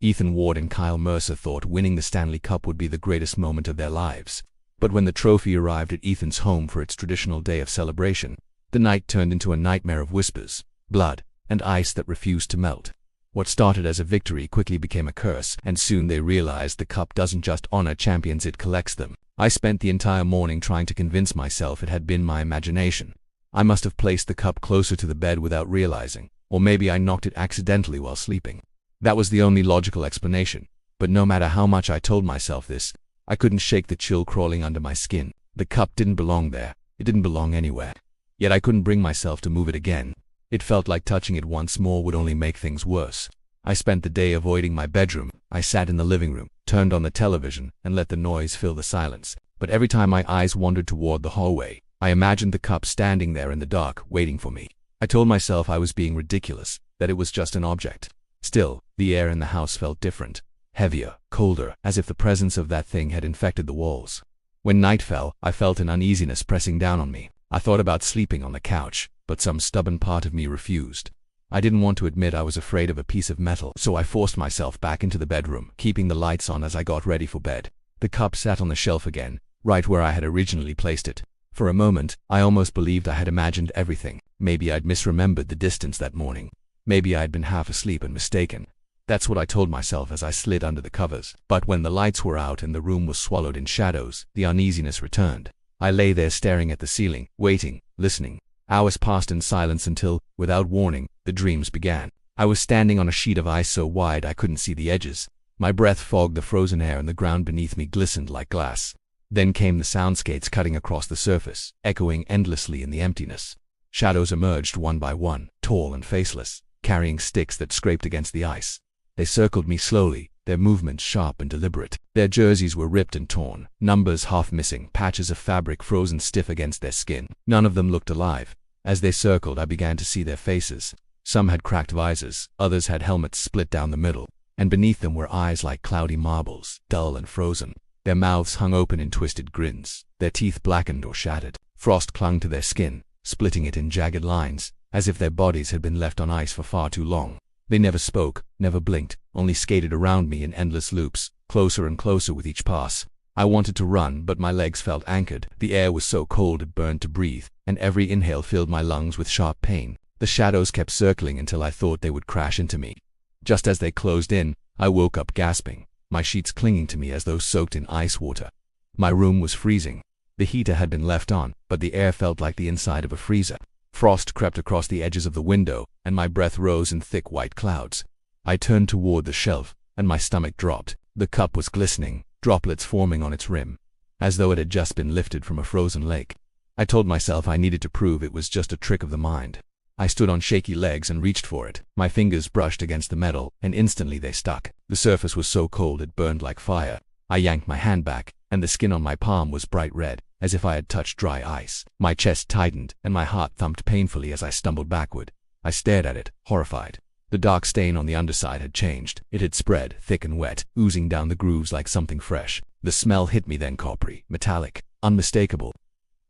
Ethan Ward and Kyle Mercer thought winning the Stanley Cup would be the greatest moment of their lives. But when the trophy arrived at Ethan's home for its traditional day of celebration, the night turned into a nightmare of whispers, blood, and ice that refused to melt. What started as a victory quickly became a curse, and soon they realized the cup doesn't just honor champions, it collects them. I spent the entire morning trying to convince myself it had been my imagination. I must have placed the cup closer to the bed without realizing, or maybe I knocked it accidentally while sleeping. That was the only logical explanation, but no matter how much I told myself this, I couldn't shake the chill crawling under my skin. The cup didn't belong there. It didn't belong anywhere. Yet I couldn't bring myself to move it again. It felt like touching it once more would only make things worse. I spent the day avoiding my bedroom. I sat in the living room, turned on the television, and let the noise fill the silence. But every time my eyes wandered toward the hallway, I imagined the cup standing there in the dark, waiting for me. I told myself I was being ridiculous, that it was just an object. Still, the air in the house felt different, heavier, colder, as if the presence of that thing had infected the walls. When night fell, I felt an uneasiness pressing down on me. I thought about sleeping on the couch, but some stubborn part of me refused. I didn't want to admit I was afraid of a piece of metal, so I forced myself back into the bedroom, keeping the lights on as I got ready for bed. The cup sat on the shelf again, right where I had originally placed it. For a moment, I almost believed I had imagined everything. Maybe I'd misremembered the distance that morning. Maybe I'd been half asleep and mistaken. That's what I told myself as I slid under the covers. But when the lights were out and the room was swallowed in shadows, the uneasiness returned. I lay there staring at the ceiling, waiting, listening. Hours passed in silence until, without warning, the dreams began. I was standing on a sheet of ice so wide I couldn't see the edges. My breath fogged the frozen air and the ground beneath me glistened like glass. Then came the soundscapes cutting across the surface, echoing endlessly in the emptiness. Shadows emerged one by one, tall and faceless, carrying sticks that scraped against the ice. They circled me slowly, their movements sharp and deliberate. Their jerseys were ripped and torn, numbers half missing, patches of fabric frozen stiff against their skin. None of them looked alive. As they circled, I began to see their faces. Some had cracked visors, others had helmets split down the middle, and beneath them were eyes like cloudy marbles, dull and frozen. Their mouths hung open in twisted grins, their teeth blackened or shattered. Frost clung to their skin, splitting it in jagged lines, as if their bodies had been left on ice for far too long. They never spoke, never blinked, only skated around me in endless loops, closer and closer with each pass. I wanted to run, but my legs felt anchored. The air was so cold it burned to breathe, and every inhale filled my lungs with sharp pain. The shadows kept circling until I thought they would crash into me. Just as they closed in, I woke up gasping, my sheets clinging to me as though soaked in ice water. My room was freezing. The heater had been left on, but the air felt like the inside of a freezer. Frost crept across the edges of the window, and my breath rose in thick white clouds. I turned toward the shelf, and my stomach dropped. The cup was glistening, droplets forming on its rim, as though it had just been lifted from a frozen lake. I told myself I needed to prove it was just a trick of the mind. I stood on shaky legs and reached for it. My fingers brushed against the metal, and instantly they stuck. The surface was so cold it burned like fire. I yanked my hand back, and the skin on my palm was bright red, as if I had touched dry ice. My chest tightened, and my heart thumped painfully as I stumbled backward. I stared at it, horrified. The dark stain on the underside had changed. It had spread, thick and wet, oozing down the grooves like something fresh. The smell hit me then, coppery, metallic, unmistakable.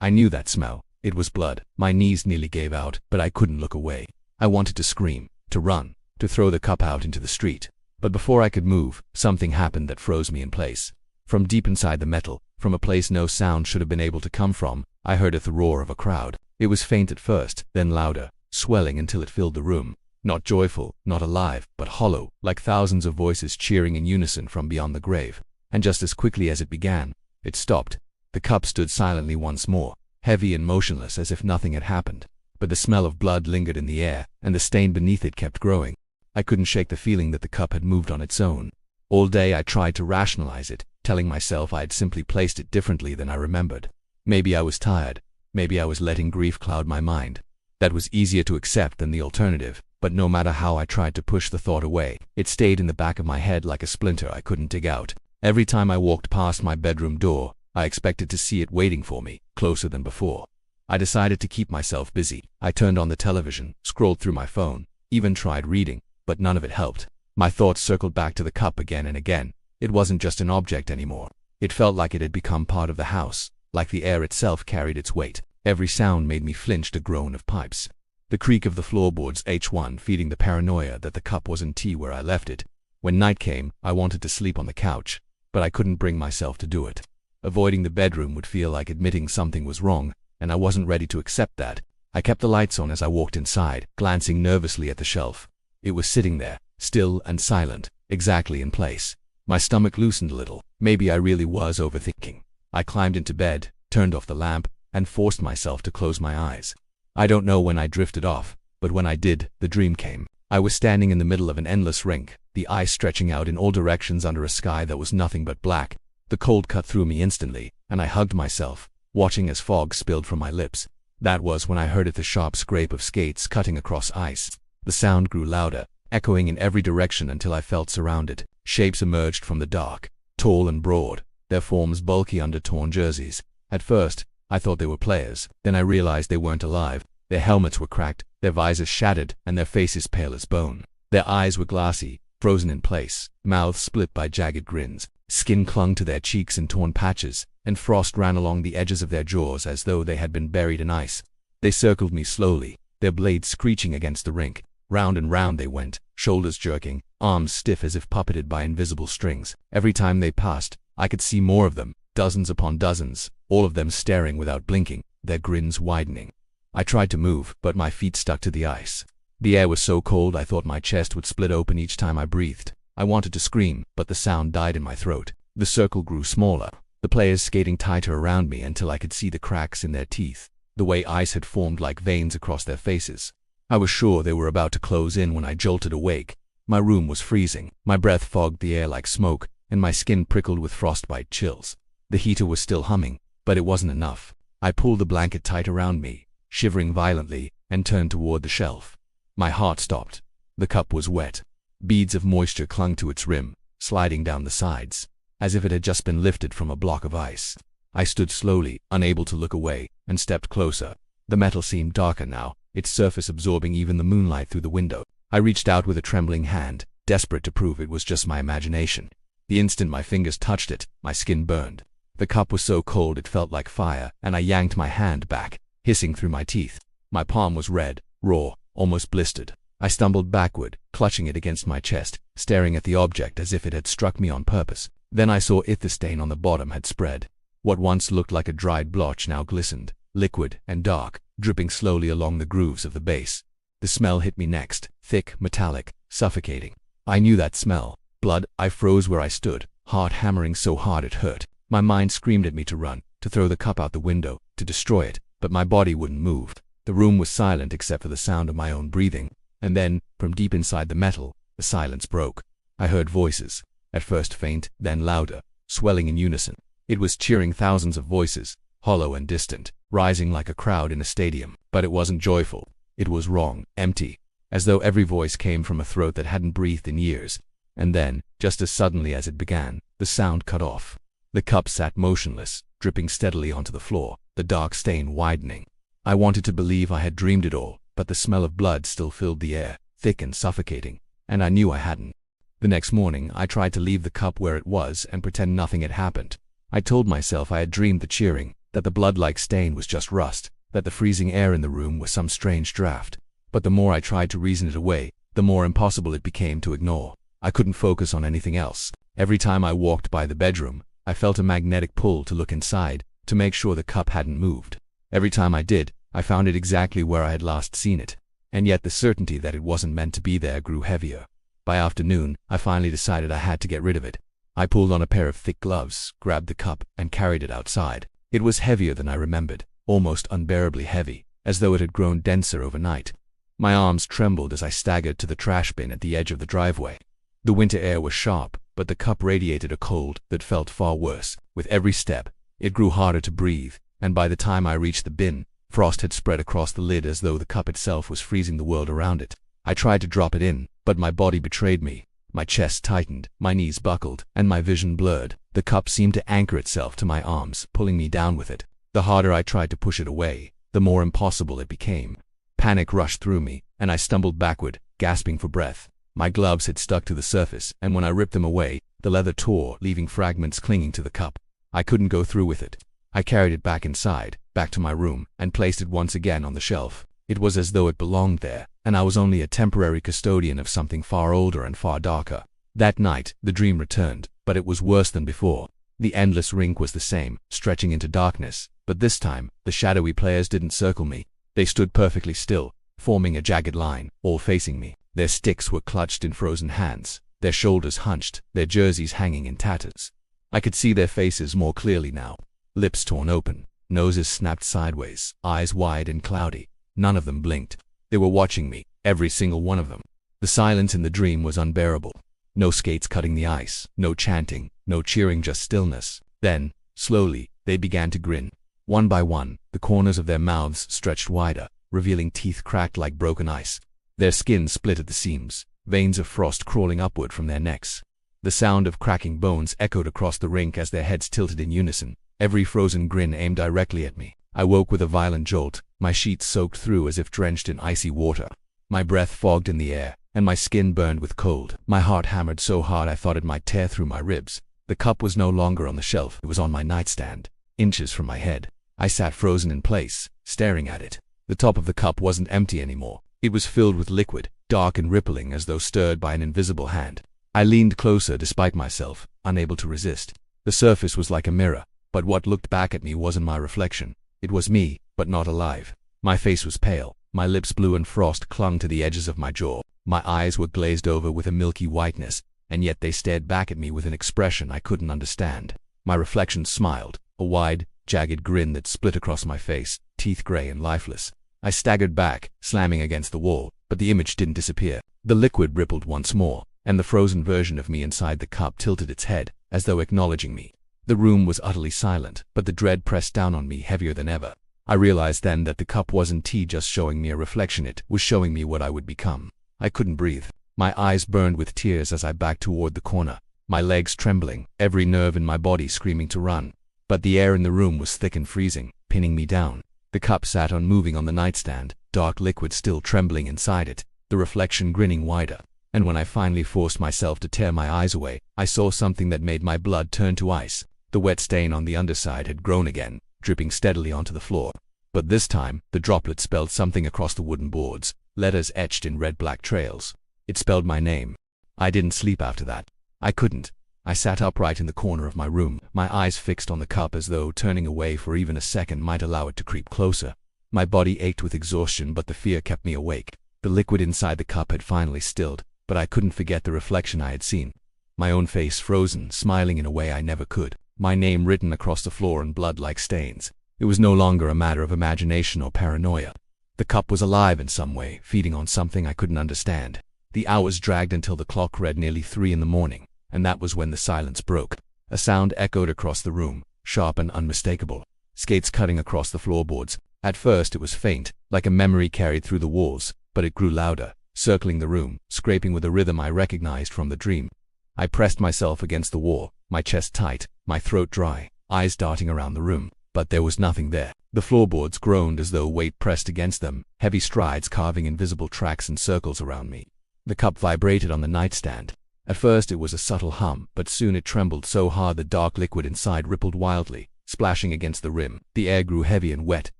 I knew that smell. It was blood. My knees nearly gave out, but I couldn't look away. I wanted to scream, to run, to throw the cup out into the street. But before I could move, something happened that froze me in place. From deep inside the metal, from a place no sound should have been able to come from, I heard the roar of a crowd. It was faint at first, then louder, swelling until it filled the room. Not joyful, not alive, but hollow, like thousands of voices cheering in unison from beyond the grave. And just as quickly as it began, it stopped. The cup stood silently once more, heavy and motionless as if nothing had happened. But the smell of blood lingered in the air, and the stain beneath it kept growing. I couldn't shake the feeling that the cup had moved on its own. All day I tried to rationalize it, telling myself I had simply placed it differently than I remembered. Maybe I was tired. Maybe I was letting grief cloud my mind. That was easier to accept than the alternative. But no matter how I tried to push the thought away, it stayed in the back of my head like a splinter I couldn't dig out. Every time I walked past my bedroom door, I expected to see it waiting for me, closer than before. I decided to keep myself busy. I turned on the television, scrolled through my phone, even tried reading, but none of it helped. My thoughts circled back to the cup again and again. It wasn't just an object anymore. It felt like it had become part of the house, like the air itself carried its weight. Every sound made me flinch to groan of pipes. The creak of the floorboards H1 feeding the paranoia that the cup wasn't where I left it. When night came, I wanted to sleep on the couch, but I couldn't bring myself to do it. Avoiding the bedroom would feel like admitting something was wrong, and I wasn't ready to accept that. I kept the lights on as I walked inside, glancing nervously at the shelf. It was sitting there, still and silent, exactly in place. My stomach loosened a little. Maybe I really was overthinking. I climbed into bed, turned off the lamp, and forced myself to close my eyes. I don't know when I drifted off, but when I did, the dream came. I was standing in the middle of an endless rink, the ice stretching out in all directions under a sky that was nothing but black. The cold cut through me instantly, and I hugged myself, watching as fog spilled from my lips. That was when I heard the sharp scrape of skates cutting across ice. The sound grew louder, echoing in every direction until I felt surrounded. Shapes emerged from the dark, tall and broad, their forms bulky under torn jerseys. At first, I thought they were players. Then I realized they weren't alive. Their helmets were cracked, their visors shattered, and their faces pale as bone. Their eyes were glassy, frozen in place, mouths split by jagged grins. Skin clung to their cheeks in torn patches, and frost ran along the edges of their jaws as though they had been buried in ice. They circled me slowly, their blades screeching against the rink. Round and round they went, shoulders jerking, arms stiff as if puppeted by invisible strings. Every time they passed, I could see more of them, dozens upon dozens, all of them staring without blinking, their grins widening. I tried to move, but my feet stuck to the ice. The air was so cold I thought my chest would split open each time I breathed. I wanted to scream, but the sound died in my throat. The circle grew smaller, the players skating tighter around me until I could see the cracks in their teeth, the way ice had formed like veins across their faces. I was sure they were about to close in when I jolted awake. My room was freezing, my breath fogged the air like smoke, and my skin prickled with frostbite chills. The heater was still humming, but it wasn't enough. I pulled the blanket tight around me, shivering violently, and turned toward the shelf. My heart stopped. The cup was wet. Beads of moisture clung to its rim, sliding down the sides, as if it had just been lifted from a block of ice. I stood slowly, unable to look away, and stepped closer. The metal seemed darker now, its surface absorbing even the moonlight through the window. I reached out with a trembling hand, desperate to prove it was just my imagination. The instant my fingers touched it, my skin burned. The cup was so cold it felt like fire, and I yanked my hand back, hissing through my teeth. My palm was red, raw, almost blistered. I stumbled backward, clutching it against my chest, staring at the object as if it had struck me on purpose. Then I saw the stain on the bottom had spread. What once looked like a dried blotch now glistened, liquid and dark, dripping slowly along the grooves of the base. The smell hit me next, thick, metallic, suffocating. I knew that smell. Blood. I froze where I stood, heart hammering so hard it hurt. My mind screamed at me to run, to throw the cup out the window, to destroy it, but my body wouldn't move. The room was silent except for the sound of my own breathing. And then, from deep inside the metal, the silence broke. I heard voices, at first faint, then louder, swelling in unison. It was cheering, thousands of voices, hollow and distant, rising like a crowd in a stadium. But it wasn't joyful. It was wrong, empty, as though every voice came from a throat that hadn't breathed in years. And then, just as suddenly as it began, the sound cut off. The cup sat motionless, dripping steadily onto the floor, the dark stain widening. I wanted to believe I had dreamed it all, but the smell of blood still filled the air, thick and suffocating, and I knew I hadn't. The next morning, I tried to leave the cup where it was and pretend nothing had happened. I told myself I had dreamed the cheering, that the blood-like stain was just rust, that the freezing air in the room was some strange draft. But the more I tried to reason it away, the more impossible it became to ignore. I couldn't focus on anything else. Every time I walked by the bedroom, I felt a magnetic pull to look inside, to make sure the cup hadn't moved. Every time I did, I found it exactly where I had last seen it. And yet the certainty that it wasn't meant to be there grew heavier. By afternoon, I finally decided I had to get rid of it. I pulled on a pair of thick gloves, grabbed the cup, and carried it outside. It was heavier than I remembered, almost unbearably heavy, as though it had grown denser overnight. My arms trembled as I staggered to the trash bin at the edge of the driveway. The winter air was sharp, but the cup radiated a cold that felt far worse. With every step, it grew harder to breathe, and by the time I reached the bin, frost had spread across the lid as though the cup itself was freezing the world around it. I tried to drop it in, but my body betrayed me. My chest tightened, my knees buckled, and my vision blurred. The cup seemed to anchor itself to my arms, pulling me down with it. The harder I tried to push it away, the more impossible it became. Panic rushed through me, and I stumbled backward, gasping for breath. My gloves had stuck to the surface, and when I ripped them away, the leather tore, leaving fragments clinging to the cup. I couldn't go through with it. I carried it back inside, back to my room, and placed it once again on the shelf. It was as though it belonged there, and I was only a temporary custodian of something far older and far darker. That night, the dream returned, but it was worse than before. The endless rink was the same, stretching into darkness, but this time, the shadowy players didn't circle me. They stood perfectly still, forming a jagged line, all facing me. Their sticks were clutched in frozen hands, their shoulders hunched, their jerseys hanging in tatters. I could see their faces more clearly now. Lips torn open, noses snapped sideways, eyes wide and cloudy. None of them blinked. They were watching me, every single one of them. The silence in the dream was unbearable. No skates cutting the ice, no chanting, no cheering, just stillness. Then, slowly, they began to grin. One by one, the corners of their mouths stretched wider, revealing teeth cracked like broken ice. Their skin split at the seams, veins of frost crawling upward from their necks. The sound of cracking bones echoed across the rink as their heads tilted in unison. Every frozen grin aimed directly at me. I woke with a violent jolt, my sheets soaked through as if drenched in icy water. My breath fogged in the air, and my skin burned with cold. My heart hammered so hard I thought it might tear through my ribs. The cup was no longer on the shelf, it was on my nightstand, inches from my head. I sat frozen in place, staring at it. The top of the cup wasn't empty anymore. It was filled with liquid, dark and rippling as though stirred by an invisible hand. I leaned closer despite myself, unable to resist. The surface was like a mirror, but what looked back at me wasn't my reflection. It was me, but not alive. My face was pale, my lips blue and frost clung to the edges of my jaw. My eyes were glazed over with a milky whiteness, and yet they stared back at me with an expression I couldn't understand. My reflection smiled, a wide, jagged grin that split across my face, teeth gray and lifeless. I staggered back, slamming against the wall, but the image didn't disappear. The liquid rippled once more, and the frozen version of me inside the cup tilted its head, as though acknowledging me. The room was utterly silent, but the dread pressed down on me heavier than ever. I realized then that the cup wasn't just showing me a reflection, it was showing me what I would become. I couldn't breathe. My eyes burned with tears as I backed toward the corner, my legs trembling, every nerve in my body screaming to run. But the air in the room was thick and freezing, pinning me down. The cup sat unmoving on the nightstand, dark liquid still trembling inside it, the reflection grinning wider. And when I finally forced myself to tear my eyes away, I saw something that made my blood turn to ice. The wet stain on the underside had grown again, dripping steadily onto the floor. But this time, the droplet spelled something across the wooden boards, letters etched in red-black trails. It spelled my name. I didn't sleep after that. I couldn't. I sat upright in the corner of my room, my eyes fixed on the cup as though turning away for even a second might allow it to creep closer. My body ached with exhaustion, but the fear kept me awake. The liquid inside the cup had finally stilled, but I couldn't forget the reflection I had seen. My own face frozen, smiling in a way I never could. My name written across the floor in blood like stains. It was no longer a matter of imagination or paranoia. The cup was alive in some way, feeding on something I couldn't understand. The hours dragged until the clock read nearly 3 in the morning, and that was when the silence broke. A sound echoed across the room, sharp and unmistakable. Skates cutting across the floorboards. At first it was faint, like a memory carried through the walls, but it grew louder, circling the room, scraping with a rhythm I recognized from the dream. I pressed myself against the wall, my chest tight, my throat dry, eyes darting around the room. But there was nothing there. The floorboards groaned as though weight pressed against them, heavy strides carving invisible tracks and circles around me. The cup vibrated on the nightstand. At first it was a subtle hum, but soon it trembled so hard the dark liquid inside rippled wildly, splashing against the rim. The air grew heavy and wet,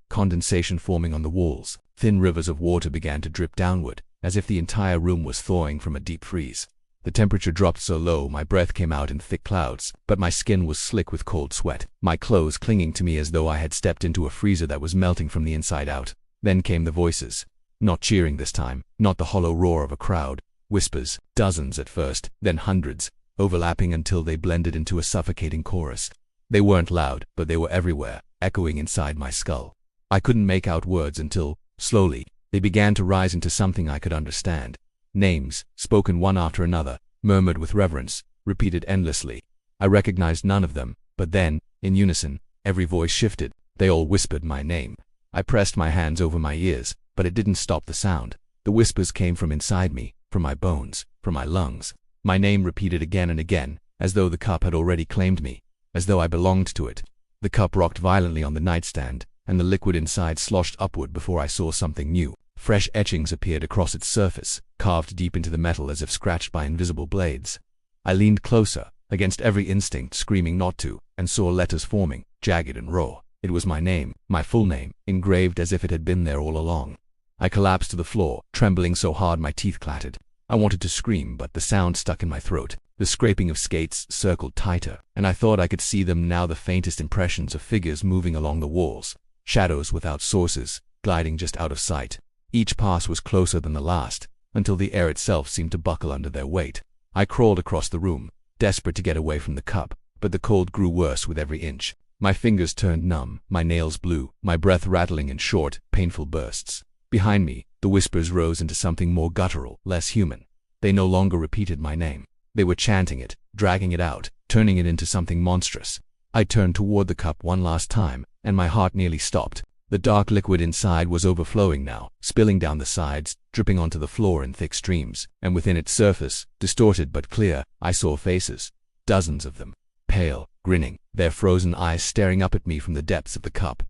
condensation forming on the walls. Thin rivers of water began to drip downward, as if the entire room was thawing from a deep freeze. The temperature dropped so low my breath came out in thick clouds, but my skin was slick with cold sweat, my clothes clinging to me as though I had stepped into a freezer that was melting from the inside out. Then came the voices. Not cheering this time, not the hollow roar of a crowd. Whispers, dozens at first, then hundreds, overlapping until they blended into a suffocating chorus. They weren't loud, but they were everywhere, echoing inside my skull. I couldn't make out words until, slowly, they began to rise into something I could understand. Names, spoken one after another, murmured with reverence, repeated endlessly. I recognized none of them, but then, in unison, every voice shifted. They all whispered my name. I pressed my hands over my ears, but it didn't stop the sound. The whispers came from inside me, from my bones, from my lungs. My name repeated again and again, as though the cup had already claimed me, as though I belonged to it. The cup rocked violently on the nightstand, and the liquid inside sloshed upward before I saw something new. Fresh etchings appeared across its surface, carved deep into the metal as if scratched by invisible blades. I leaned closer, against every instinct screaming not to, and saw letters forming, jagged and raw. It was my name, my full name, engraved as if it had been there all along. I collapsed to the floor, trembling so hard my teeth clattered. I wanted to scream, but the sound stuck in my throat. The scraping of skates circled tighter, and I thought I could see them now, the faintest impressions of figures moving along the walls, shadows without sources, gliding just out of sight. Each pass was closer than the last, until the air itself seemed to buckle under their weight. I crawled across the room, desperate to get away from the cup, but the cold grew worse with every inch. My fingers turned numb, my nails blue, my breath rattling in short, painful bursts. Behind me, the whispers rose into something more guttural, less human. They no longer repeated my name. They were chanting it, dragging it out, turning it into something monstrous. I turned toward the cup one last time, and my heart nearly stopped. The dark liquid inside was overflowing now, spilling down the sides, dripping onto the floor in thick streams, and within its surface, distorted but clear, I saw faces. Dozens of them. Pale, grinning, their frozen eyes staring up at me from the depths of the cup.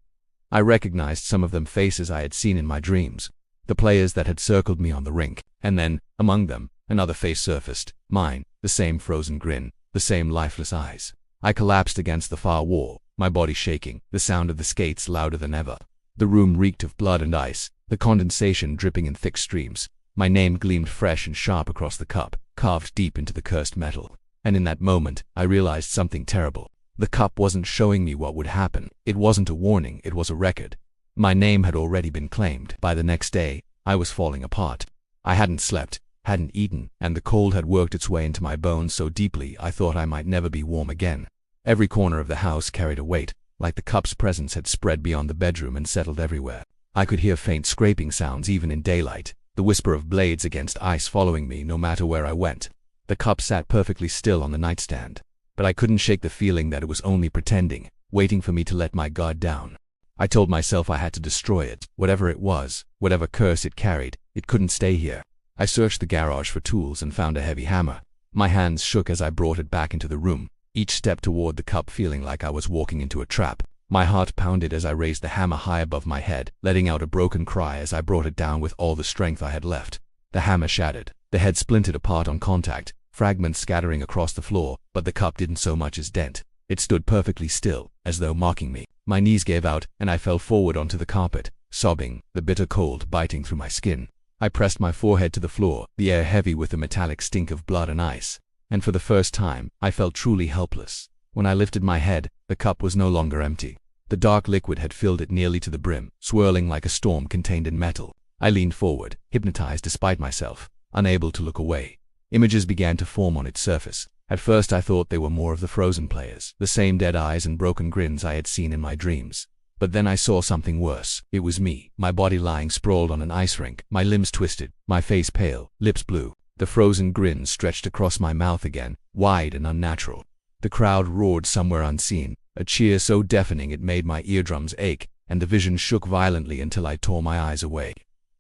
I recognized some of them, faces I had seen in my dreams. The players that had circled me on the rink, and then, among them, another face surfaced. Mine, the same frozen grin, the same lifeless eyes. I collapsed against the far wall, my body shaking, the sound of the skates louder than ever. The room reeked of blood and ice, the condensation dripping in thick streams. My name gleamed fresh and sharp across the cup, carved deep into the cursed metal. And in that moment, I realized something terrible. The cup wasn't showing me what would happen. It wasn't a warning, it was a record. My name had already been claimed. By the next day, I was falling apart. I hadn't slept, hadn't eaten, and the cold had worked its way into my bones so deeply I thought I might never be warm again. Every corner of the house carried a weight, like the cup's presence had spread beyond the bedroom and settled everywhere. I could hear faint scraping sounds even in daylight, the whisper of blades against ice following me no matter where I went. The cup sat perfectly still on the nightstand, but I couldn't shake the feeling that it was only pretending, waiting for me to let my guard down. I told myself I had to destroy it. Whatever it was, whatever curse it carried, it couldn't stay here. I searched the garage for tools and found a heavy hammer. My hands shook as I brought it back into the room, each step toward the cup feeling like I was walking into a trap. My heart pounded as I raised the hammer high above my head, letting out a broken cry as I brought it down with all the strength I had left. The hammer shattered. The head splintered apart on contact, fragments scattering across the floor, but the cup didn't so much as dent. It stood perfectly still, as though mocking me. My knees gave out, and I fell forward onto the carpet, sobbing, the bitter cold biting through my skin. I pressed my forehead to the floor, the air heavy with the metallic stink of blood and ice. And for the first time, I felt truly helpless. When I lifted my head, the cup was no longer empty. The dark liquid had filled it nearly to the brim, swirling like a storm contained in metal. I leaned forward, hypnotized despite myself, unable to look away. Images began to form on its surface. At first I thought they were more of the frozen players, the same dead eyes and broken grins I had seen in my dreams. But then I saw something worse. It was me, my body lying sprawled on an ice rink, my limbs twisted, my face pale, lips blue. The frozen grin stretched across my mouth again, wide and unnatural. The crowd roared somewhere unseen, a cheer so deafening it made my eardrums ache, and the vision shook violently until I tore my eyes away.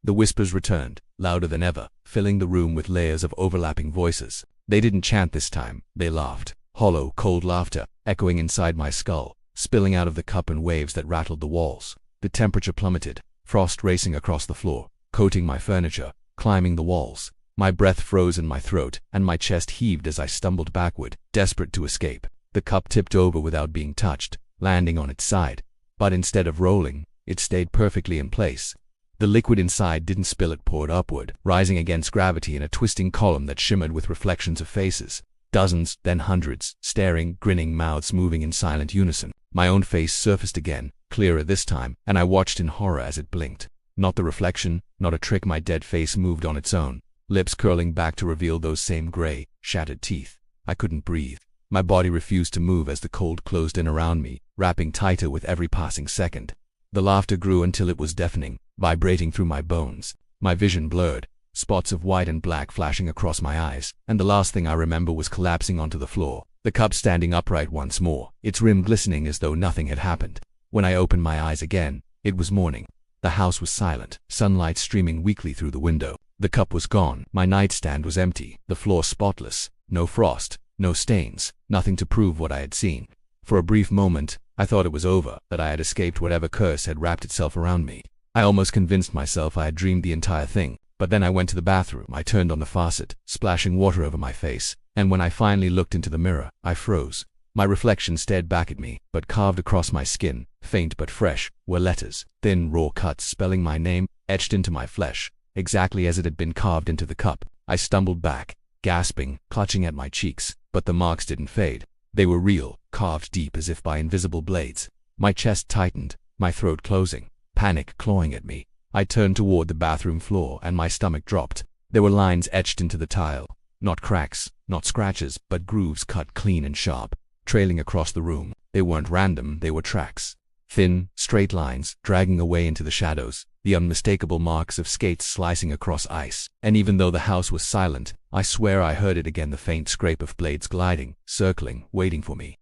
The whispers returned, louder than ever, filling the room with layers of overlapping voices. They didn't chant this time, they laughed. Hollow, cold laughter, echoing inside my skull, spilling out of the cup in waves that rattled the walls. The temperature plummeted, frost racing across the floor, coating my furniture, climbing the walls. My breath froze in my throat, and my chest heaved as I stumbled backward, desperate to escape. The cup tipped over without being touched, landing on its side. But instead of rolling, it stayed perfectly in place. The liquid inside didn't spill, it poured upward, rising against gravity in a twisting column that shimmered with reflections of faces. Dozens, then hundreds, staring, grinning mouths moving in silent unison. My own face surfaced again, clearer this time, and I watched in horror as it blinked. Not the reflection, not a trick, my dead face moved on its own, lips curling back to reveal those same gray, shattered teeth. I couldn't breathe. My body refused to move as the cold closed in around me, wrapping tighter with every passing second. The laughter grew until it was deafening, vibrating through my bones. My vision blurred, spots of white and black flashing across my eyes, and the last thing I remember was collapsing onto the floor, the cup standing upright once more, its rim glistening as though nothing had happened. When I opened my eyes again, it was morning. The house was silent, sunlight streaming weakly through the window. The cup was gone, my nightstand was empty, the floor spotless, no frost, no stains, nothing to prove what I had seen. For a brief moment, I thought it was over, that I had escaped whatever curse had wrapped itself around me. I almost convinced myself I had dreamed the entire thing, but then I went to the bathroom, I turned on the faucet, splashing water over my face, and when I finally looked into the mirror, I froze. My reflection stared back at me, but carved across my skin, faint but fresh, were letters, thin raw cuts spelling my name, etched into my flesh, exactly as it had been carved into the cup. I stumbled back, gasping, clutching at my cheeks, but the marks didn't fade. They were real, carved deep as if by invisible blades. My chest tightened, my throat closing, panic clawing at me. I turned toward the bathroom floor and my stomach dropped. There were lines etched into the tile. Not cracks, not scratches, but grooves cut clean and sharp, trailing across the room. They weren't random, they were tracks. Thin, straight lines, dragging away into the shadows, the unmistakable marks of skates slicing across ice. And even though the house was silent, I swear I heard it again, the faint scrape of blades gliding, circling, waiting for me.